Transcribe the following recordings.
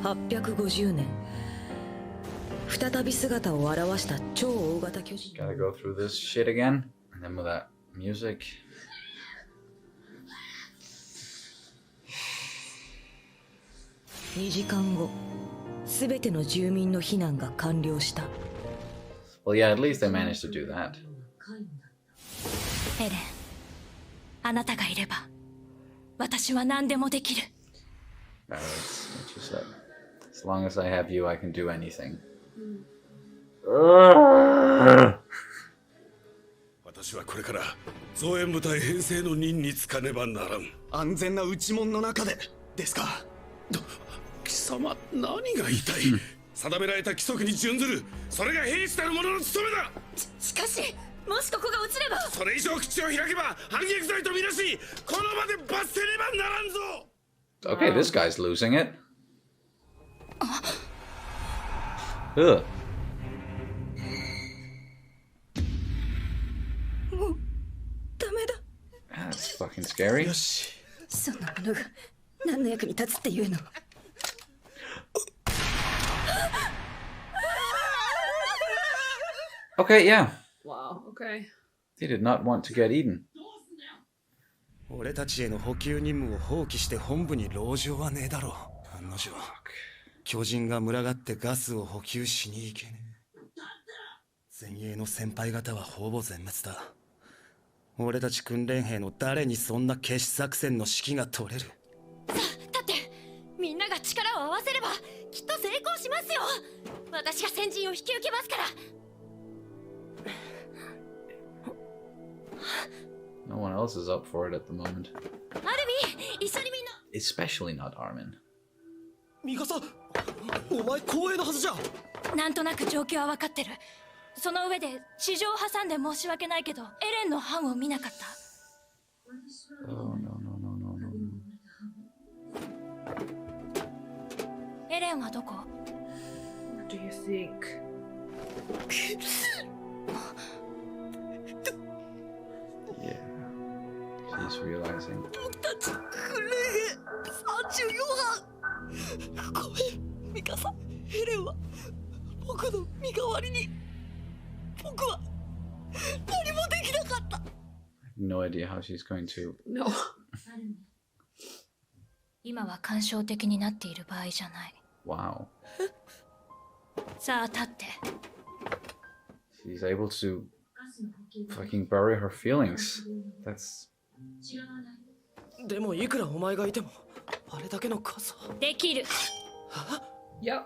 850年再び姿を現した超大型巨人。 Gotta go through this shit again, and then with that music. 2時間後、すべての住民の避難が完了した。 Well, yeah, at least they managed to do that. エレン、あなたがいれば私は何でもできる。 That's just that. As long as I have you, I can do anything. 私はこれから増援部隊編成の任に就かねばならん。安全な内門の中でですか。貴様、何が言いたい？定められた規則に準ずる、それが兵士たる者の務めだ。しかし、もしここが落ちれば、それ以上口を開けば反撃罪とみなし、この場で罰せねばならんぞ。 Okay, this guy's losing it. Ugh. もうダメだ。 That's fucking scary. よし。そんなものが何の役に立つっていうの。 Okay, yeah. Wow, okay. They did not want to get eaten. 俺たちへの補給任務を放棄して本部に籠城はねえだろう。案の定、巨人が群がってガスを補給しに行けねえ。前衛の先輩方はほぼ全滅だ。俺たち訓練兵の誰にそんな決死作戦の指揮が取れる。だってみんなが力を合わせればきっと成功しますよ。私が先陣を引き受けますから。 No one else is up for it at the moment. アルビー、一緒にみんな。 Especially not Armin. ミカサ、お前光栄のはずじゃ。なんとなく状況は分かってる。その上で地上を挟んで申し訳ないけど、エレンの班を見なかった。 Oh, no, no, no, no, no. エレンはどこ？ What do you think? Yeah. She's realizing. 僕たち訓練兵34班。ごめん、ミカサ。エレンは僕の身代わりに。僕は何もできなかった。 I have no idea how she's going to. No. 今は感傷的になっている場合じゃない。 Wow. さあ立って。 She's able to fucking bury her feelings. That's. でもいくらお前がいてもあれだけの数は。できる。 Yep,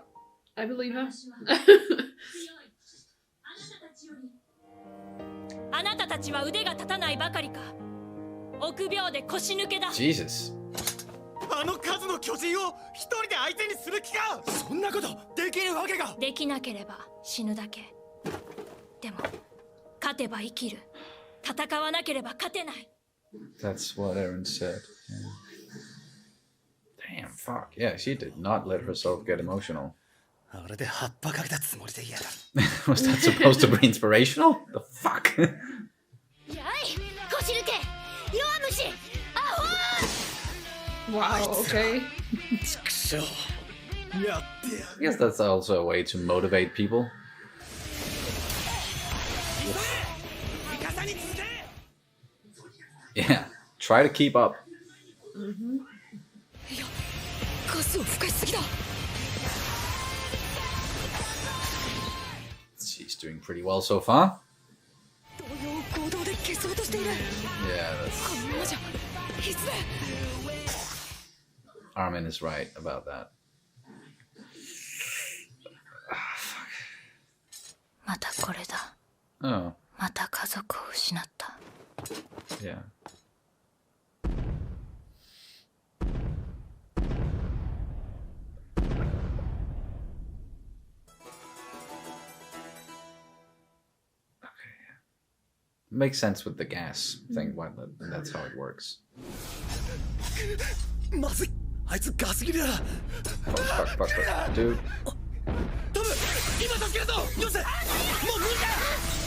I believe him. あなたたちは腕が立たないばかりか。臆病で腰抜けだ。 Jesus. あの数の巨人を一人で相手にする気か。そんなことできるわけが。できなければ死ぬだけ。でも勝てば生きる。戦わなければ勝てない。 That's what Aaron said. Yeah. Damn, fuck. Yeah, she did not let herself get emotional. あれで葉っぱかけたつもりで嫌だ。 Was that supposed to be inspirational? The fuck? やい、腰抜け、弱虫、アホ Wow, okay. 畜生。やってや I guess that's also a way to motivate people. ミカサに続け。 Yeah, try to keep up. いや、ガスを吹かしすぎだ。 She's doing pretty well so far. 同様行動で消そうとしている。 Yeah, that's. このままじゃいつで。 Armin is right about that. またこれだ。 Oh, また家族を失った。 yeah. Makes sense with the gas thing. Why that's how it works. まずい。あいつガス切れだ。 Fuck, fuck, fuck, fuck. Dude. トム、今助けるぞ。よせ。もう無理だ。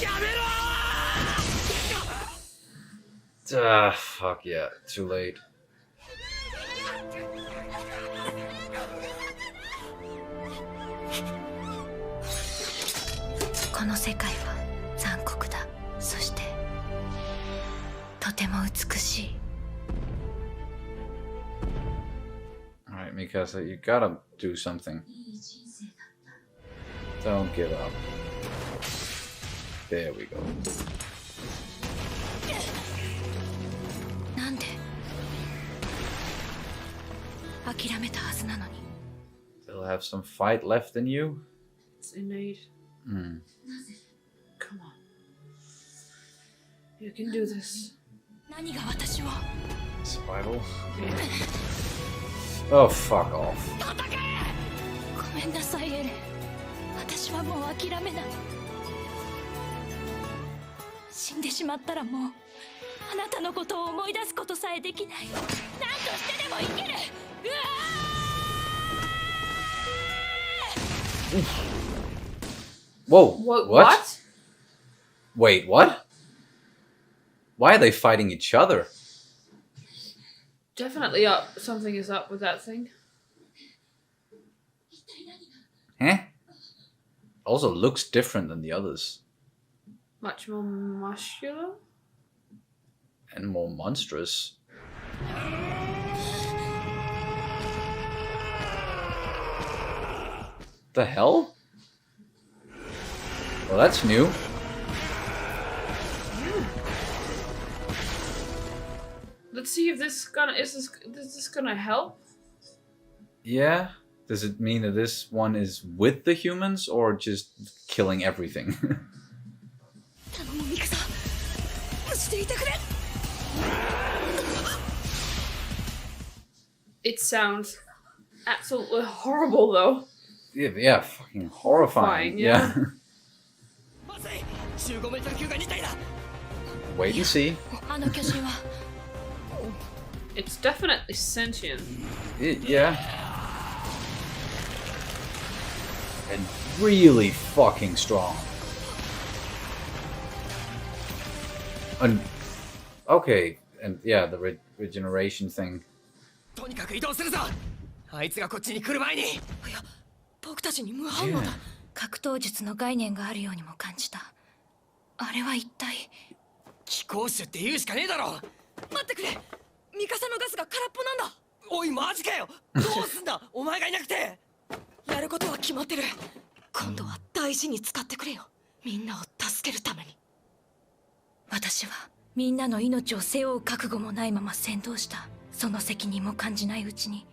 やめろ。 Fuck yeah. Too late. の世界は残酷だ。そしてとても美しい。 Alright, Mikasa, you gotta do something. Don't give up. There we go. なんで諦めたはずなのに。 Still have some fight left in you? It's innate. Hmm. Come on. You can do this. 何が私を。 Survival? Oh, fuck off. ごめんなさいエレン。私はもう諦めない。死んでしまったらもうあなたのことを思い出すことさえできない。何としてでも生きる。うわ Whoa, What? Wait, what? Why are they fighting each other? Definitely up. Something is up with that thing. Huh? Also looks different than the others. Much more muscular? And more monstrous. The hell? Well, that's new. Let's see if this is this gonna help? Yeah. Does it mean that this one is with the humans or just killing everything? 頼むミカサ、していてくれ。 It sounds absolutely horrible though. Yeah, fucking horrifying. Horrifying, yeah. まずい、15メートル級が2体だ。 Wait and see. あの巨人は It's definitely sentient. Yeah. And really fucking strong. And okay, and yeah, the regeneration thing. とにかく移動するぞ。あいつがこっちに来る前に。いや、僕たちに無反応だ。格闘術の概念があるようにも感じた。あれは一体。気候種って言うしかねえだろ。待ってくれ。ミカサのガスが空っぽなんだ。おいマジかよ。どうすんだ。お前がいなくて。やることは決まってる。今度は大事に使ってくれよ。みんなを助けるために。私はみんなの命を背負う覚悟もないまま先導した。その責任も感じないうちに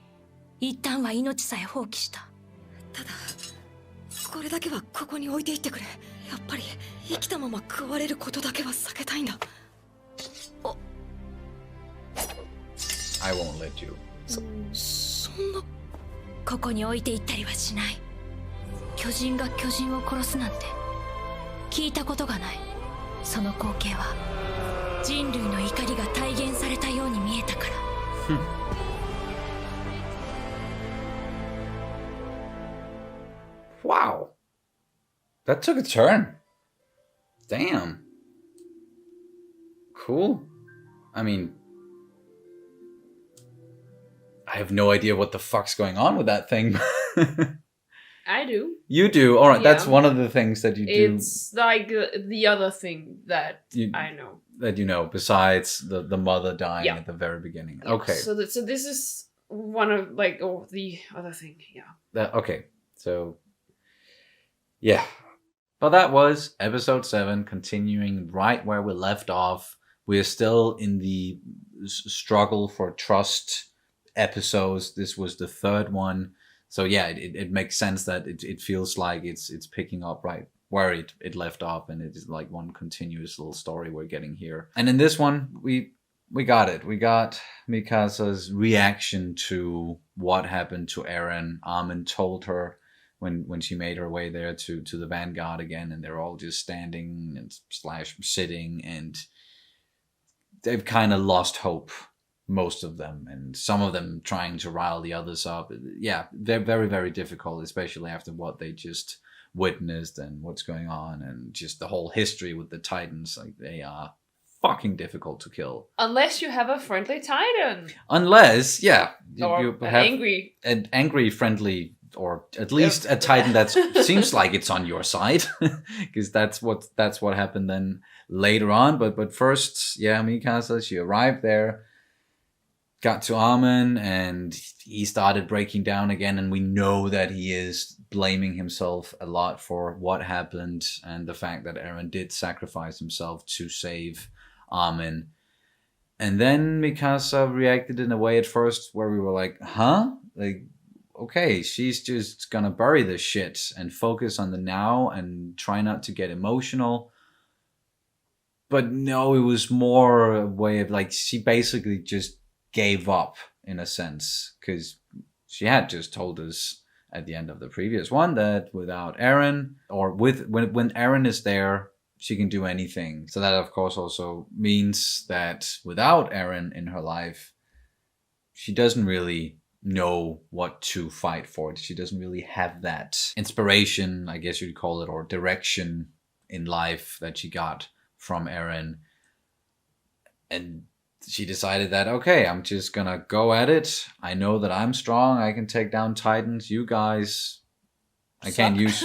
一旦は命さえ放棄した。ただこれだけはここに置いていってくれ。やっぱり生きたまま食われることだけは避けたいんだ。 I won't let you. そんな。ここに置いていったりはしない。巨人が巨人を殺すなんて聞いたことがない。その光景は人類の怒りが体現されたように見えたから。Wow. That took a turn. Damn. Cool. I mean, I have no idea what the fuck's going on with that thing. I do. You do? Alright, that's Yeah. one of the things that you do. It's like the other thing that I know. That you know, besides the mother dying Yeah. at the very beginning. Yeah, Okay. So this is one of like the other thing. Yeah. Okay. So, yeah. But that was episode 7, continuing right where we left off. We're still in the struggle for trust episodes. This was the 3rd one. So yeah, it makes sense that it feels like it's picking up right where it left off, and it is like one continuous little story we're getting here. And in this one, we got it. We got Mikasa's reaction to what happened to Eren. Armin told her when she made her way there to the Vanguard again, and they're all just standing and / sitting, and they've kind of lost hope, most of them, and some of them trying to rile the others up. Yeah, they're very, very difficult, especially after what they just witnessed and what's going on, and just the whole history with the Titans. Like, they are fucking difficult to kill. Unless you have a friendly Titan. Unless, yeah, Or you an have angry. an angry, friendly or at least a Titan that seems like it's on your side, because that's what happened then later on. But first, yeah, Mikasa, she arrived there, got to Armin, and he started breaking down again, and we know that he is blaming himself a lot for what happened and the fact that Eren did sacrifice himself to save Armin. And then Mikasa reacted in a way at first where we were like, huh? Like, okay, she's just gonna bury this shit and focus on the now and try not to get emotional. But no, it was more a way of like, she basically just gave up in a sense, because she had just told us at the end of the previous one that without Eren, or when Eren is there, she can do anything. So that of course also means that without Eren in her life, she doesn't really know what to fight for. She doesn't really have that inspiration, I guess you'd call it, or direction in life that she got from Eren. And she decided that, okay, I'm just gonna go at it. I know that I'm strong. I can take down Titans. You guys, I can't use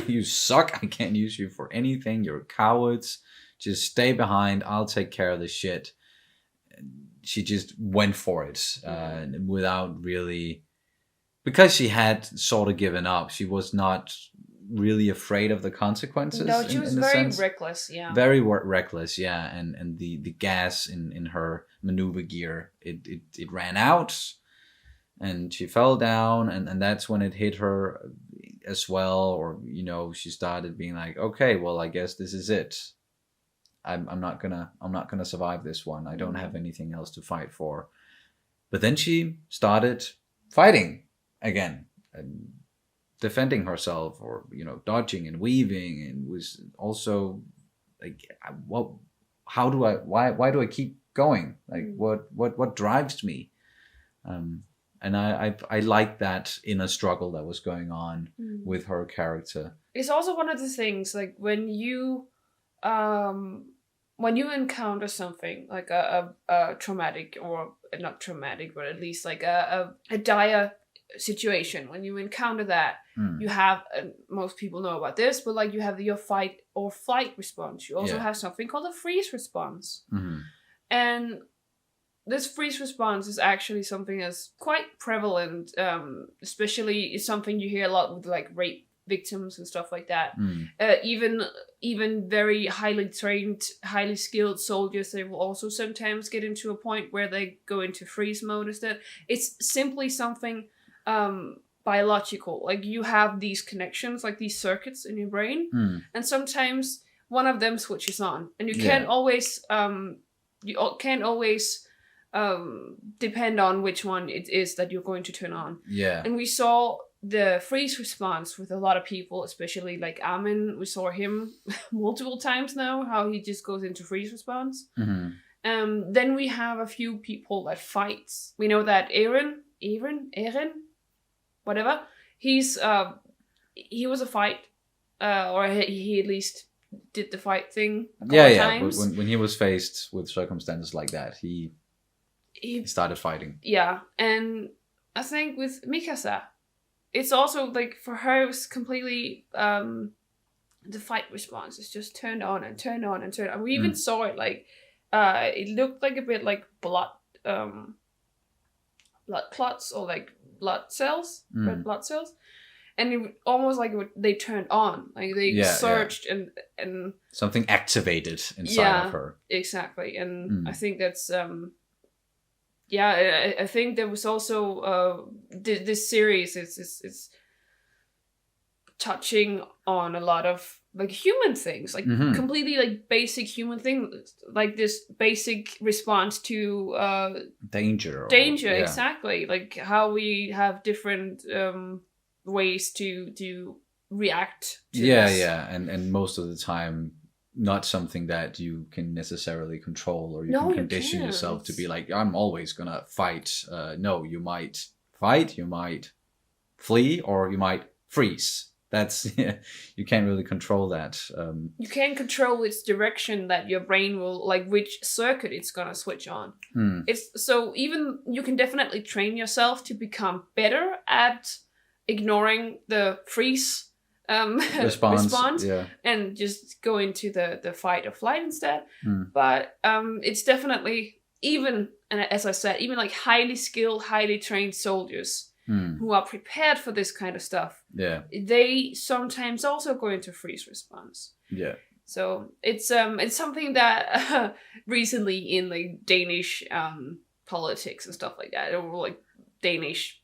you suck. I can't use you for anything. You're cowards. Just stay behind. I'll take care of the shit. She just went for it without really, because she had sort of given up. She was not really afraid of the consequences. No, she was very reckless, yeah. Very reckless, yeah. And the gas in her maneuver gear, it ran out, and she fell down, and that's when it hit her as well. Or, you know, she started being like, okay, well, I guess this is it. I'm not gonna survive this one. I don't have anything else to fight for. But then she started fighting again, and defending herself, or, you know, dodging and weaving, and was also like, why do I keep going? Like, what drives me? And I like that inner struggle that was going on with her character. It's also one of the things, like, when you encounter something like a traumatic, or not traumatic, but at least like a dire situation, when you encounter that, you have, most people know about this, but like, you have your fight or flight response. You also have something called a freeze response. And this freeze response is actually something that's quite prevalent, especially is something you hear a lot with like rape victims and stuff like that. Even very highly trained, highly skilled soldiers, they will also sometimes get into a point where they go into freeze mode instead. It's simply something biological. Like, you have these connections, like these circuits in your brain, and sometimes one of them switches on, and you can't always depend on which one it is that you're going to turn on. And we saw the freeze response with a lot of people, especially like Armin. We saw him multiple times now, how he just goes into freeze response. Then we have a few people that fights. We know that Eren, whatever, he was a fight, or he at least did the fight thing a couple of times. When he was faced with circumstances like that, he started fighting. Yeah, and I think with Mikasa, it's also like, for her, it was completely the fight response is just turned on and turned on and turned on. We even saw it, like, it looked like a bit like blood clots, or like blood cells, red blood cells, and it almost like they turned on, like they surged and something activated inside of her. Exactly, and I think that's I think there was also this series is touching on a lot of like human things, like completely like basic human things, like this basic response to danger, exactly, like how we have different ways to react to this. And most of the time not something that you can necessarily control, or you can condition yourself to be like, I'm always gonna fight. No, you might fight, you might flee, or you might freeze. That's you can't really control that. You can't control its direction, that your brain will, like, which circuit it's gonna switch on. It's so, even you can definitely train yourself to become better at ignoring the freeze response. Yeah. and just go into the fight or flight instead. But it's definitely, even, and as I said, even like highly skilled, highly trained soldiers who are prepared for this kind of stuff, they sometimes also go into freeze response. Yeah. So it's something that recently in like Danish politics and stuff like that, or like Danish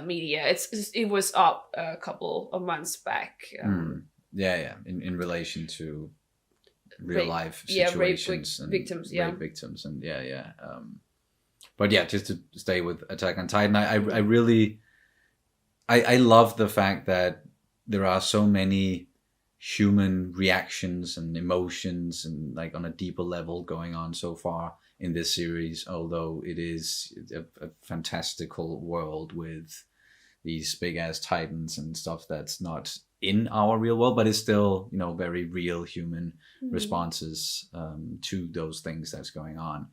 media, it was up a couple of months back. In relation to real life situations, rape victims, rape victims, and but yeah, just to stay with Attack on Titan, I really I love the fact that there are so many human reactions and emotions and like on a deeper level going on so far in this series, although it is a fantastical world with these big ass titans and stuff that's not in our real world, but it's still, you know, very real human responses to those things that's going on.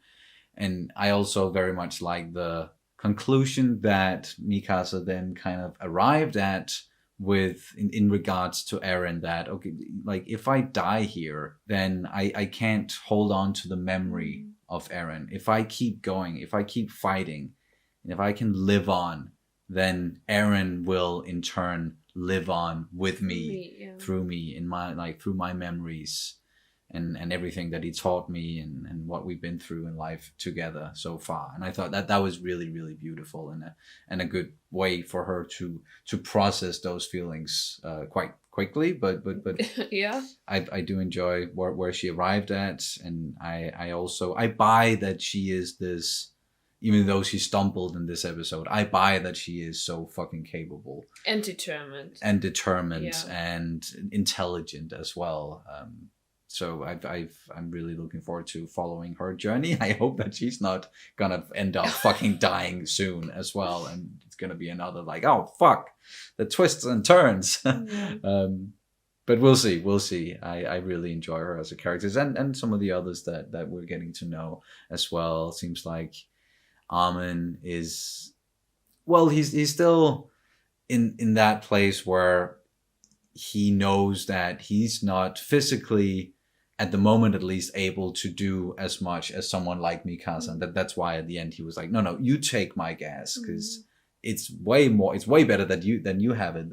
And I also very much like the conclusion that Mikasa then kind of arrived at with in regards to Eren, that okay, like if I die here, then I can't hold on to the memory of Eren. If I keep going, if I keep fighting, and if I can live on, then Eren will in turn live on with me, through me, in my through my memories and everything that he taught me and what we've been through in life together so far. And I thought that was really, really beautiful and a good way for her to process those feelings quite quickly. But yeah, I do enjoy where she arrived at, and I buy that she is this, even though she stumbled in this episode, I buy that she is so fucking capable and determined and intelligent as well. So I'm really looking forward to following her journey. I hope that she's not gonna end up fucking dying soon as well, and it's gonna be another like, oh fuck, the twists and turns. But we'll see. I really enjoy her as a character, and some of the others that we're getting to know as well. Seems like Armin is, well, he's still in that place where he knows that he's not physically, at the moment at least, able to do as much as someone like Mikasa. And that's why at the end he was like, no, you take my gas, because it's way better that you have it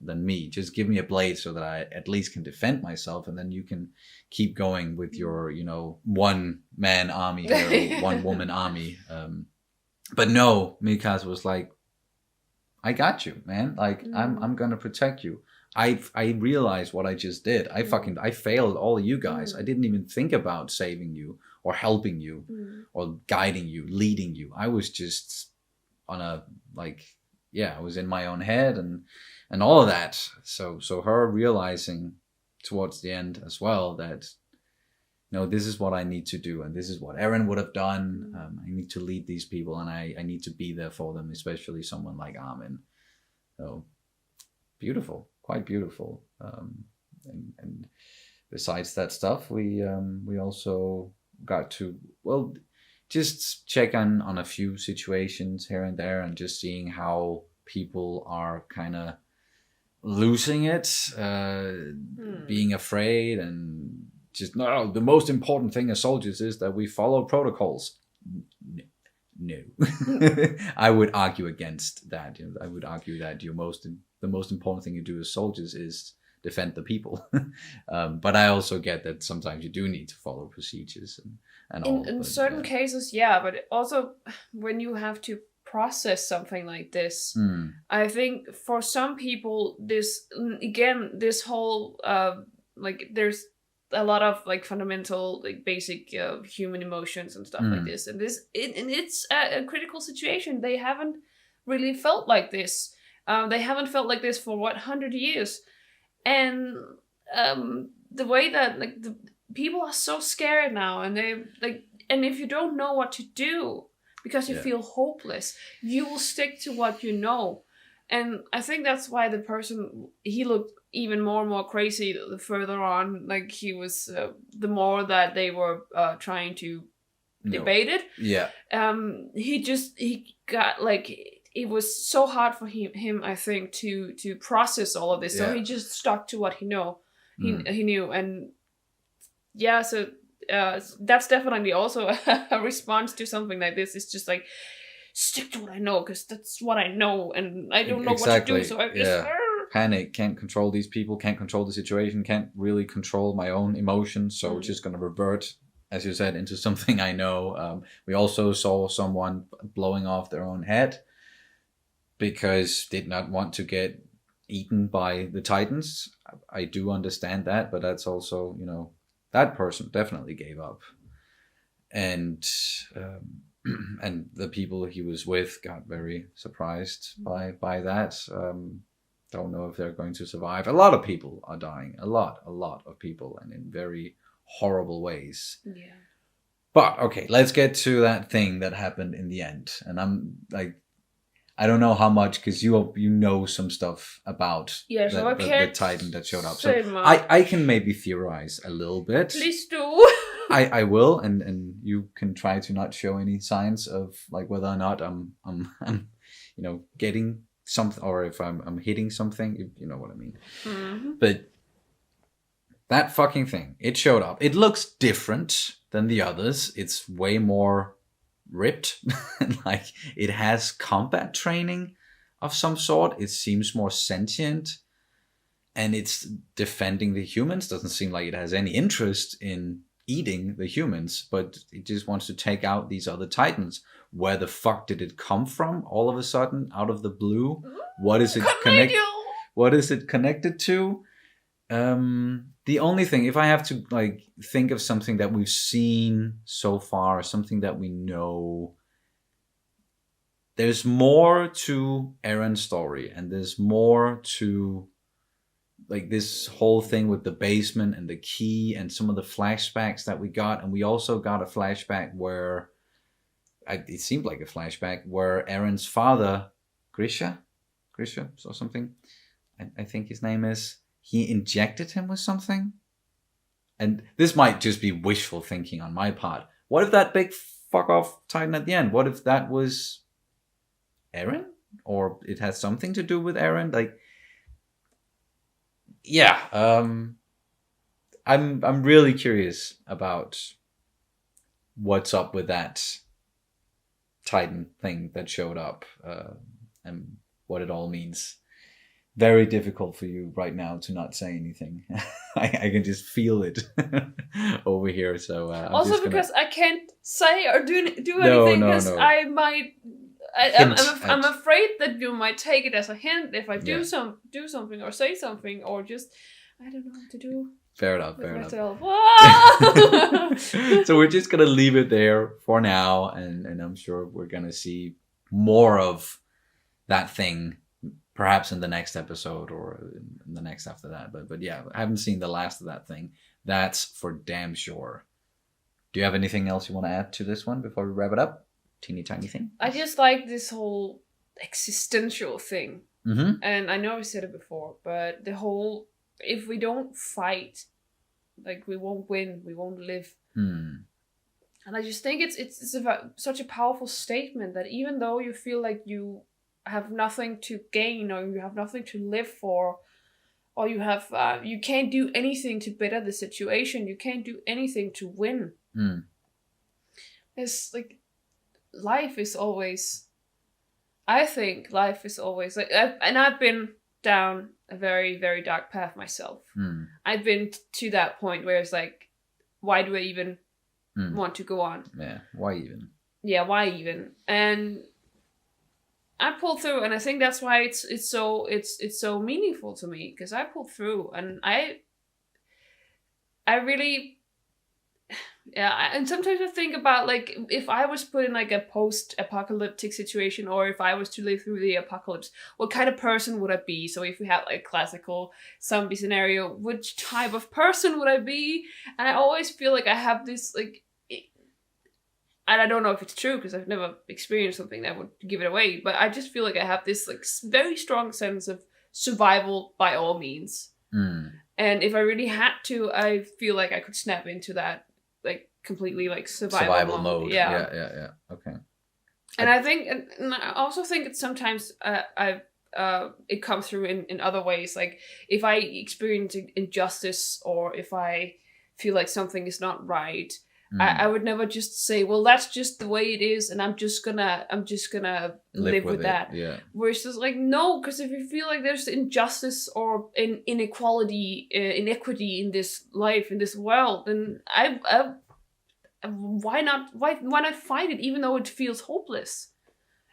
than me. Just give me a blade so that I at least can defend myself, and then you can keep going with your, you know, one man army here, one woman army. But no, Mikasa was like, I got you, man. Like I'm gonna protect you. I realized what I just did. I failed all of you guys. I didn't even think about saving you or helping you or guiding you, leading you. I was just on a I was in my own head and all of that. So her realizing towards the end as well that, you know, this is what I need to do, and this is what Eren would have done. I need to lead these people, and I need to be there for them, especially someone like Armin. So beautiful, quite beautiful. And besides that stuff, we also got to, well, just check on a few situations here and there, and just seeing how people are kind of losing it, being afraid, and just, no, the most important thing as soldiers is that we follow protocols. No. I would argue against that. You know, I would argue that the most important thing you do as soldiers is defend the people. But I also get that sometimes you do need to follow procedures and all. In certain cases, yeah, but also when you have to process something like this, I think for some people, this whole there's a lot of like fundamental, like basic human emotions and stuff like this, and it's a critical situation. They haven't really felt like this. They haven't felt like this for 100 years, and the way that like the people are so scared now, and they like, and if you don't know what to do because you feel hopeless, you will stick to what you know. And I think that's why the person, he looked even more and more crazy the further on. Like he was, the more that they were trying to debate it. Yeah. He got like, it was so hard for him I think to process all of this. So he just stuck to what he knew, and yeah, so that's definitely also a response to something like this. It's just like, stick to what I know, because that's what I know, and I don't know what to do, so I just panic, can't control these people, can't control the situation, can't really control my own emotions, so just gonna revert, as you said, into something I know. We also saw someone blowing off their own head because did not want to get eaten by the Titans. I do understand that, but that's also, you know, that person definitely gave up. And and the people he was with got very surprised by that. Don't know if they're going to survive. A lot of people are dying. A lot of people, and in very horrible ways. Yeah. But okay, let's get to that thing that happened in the end. And I'm like, I don't know how much, because you know some stuff about the Titan that showed up. So I can maybe theorize a little bit. Please do. I will, and you can try to not show any signs of like whether or not I'm you know, getting something, or if I'm hitting something, you know what I mean. Mm-hmm. But that fucking thing, it showed up. It looks different than the others. It's way more ripped. Like, it has combat training of some sort. It seems more sentient, and it's defending the humans. Doesn't seem like it has any interest in eating the humans, but it just wants to take out these other Titans. Where the fuck did it come from all of a sudden, out of the blue? What is it What is it connected to? The only thing, if I have to like think of something that we've seen so far, something that we know, there's more to Aaron's story, and there's more to like this whole thing with the basement and the key and some of the flashbacks that we got. And we also got a flashback where it seemed like a flashback where Aaron's father, Grisha or something, I think his name is, he injected him with something. And this might just be wishful thinking on my part. What if that big fuck off Titan at the end? What if that was Aaron? Or it has something to do with Aaron? Like, yeah, I'm really curious about what's up with that Titan thing that showed up, and what it all means. Very difficult for you right now to not say anything. I can just feel it over here. So also because I can't say or do anything, because I might. I'm afraid that you might take it as a hint if I do something or say something, or just I don't know what to do. Fair enough. So we're just gonna leave it there for now, and I'm sure we're gonna see more of that thing, perhaps in the next episode or in the next after that. But yeah, I haven't seen the last of that thing. That's for damn sure. Do you have anything else you want to add to this one before we wrap it up? Teeny tiny thing. I just like this whole existential thing. Mm-hmm. And I know I said it before, but the whole, if we don't fight, like, we won't win, we won't live. And I just think it's such a powerful statement that even though you feel like you have nothing to gain, or you have nothing to live for, or you have you can't do anything to better the situation, you can't do anything to win. It's like, life is always, I think life is always like, I've been down a very, very dark path myself. I've been to that point where it's like, why do I even want to go on? Yeah, why even? Yeah, why even? And I pulled through, and I think that's why it's so meaningful to me, because I pulled through, and I really. Yeah, and sometimes I think about, like, if I was put in like a post-apocalyptic situation, or if I was to live through the apocalypse, what kind of person would I be? So if we have like classical zombie scenario, which type of person would I be? And I always feel like I have this like, and I don't know if it's true because I've never experienced something that would give it away, but I just feel like I have this like very strong sense of survival by all means. And if I really had to, I feel like I could snap into that, like, completely like survival mode. Yeah. Okay. And I think, and I also think it's sometimes it comes through in other ways. Like if I experience injustice or if I feel like something is not right, I would never just say, well, that's just the way it is, and I'm just gonna live with that. Yeah. Where it's just like, no, because if you feel like there's injustice or inequality in this life, in this world, then why not fight it, even though it feels hopeless?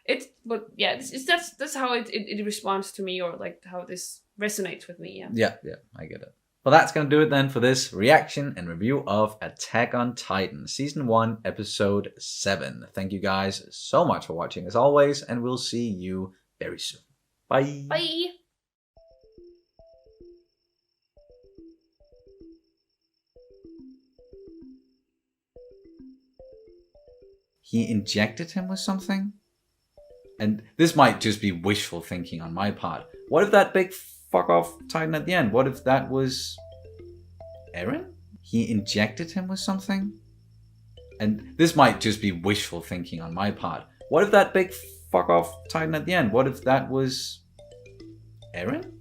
That's how it responds to me, or like how this resonates with me. Yeah, I get it. Well, that's going to do it then for this reaction and review of Attack on Titan, Season 1, Episode 7. Thank you guys so much for watching as always, and we'll see you very soon. Bye! Bye! He injected him with something? And this might just be wishful thinking on my part. What if that big fuck off Titan at the end? What if that was Eren? He injected him with something? And this might just be wishful thinking on my part. What if that big fuck off Titan at the end? What if that was Eren?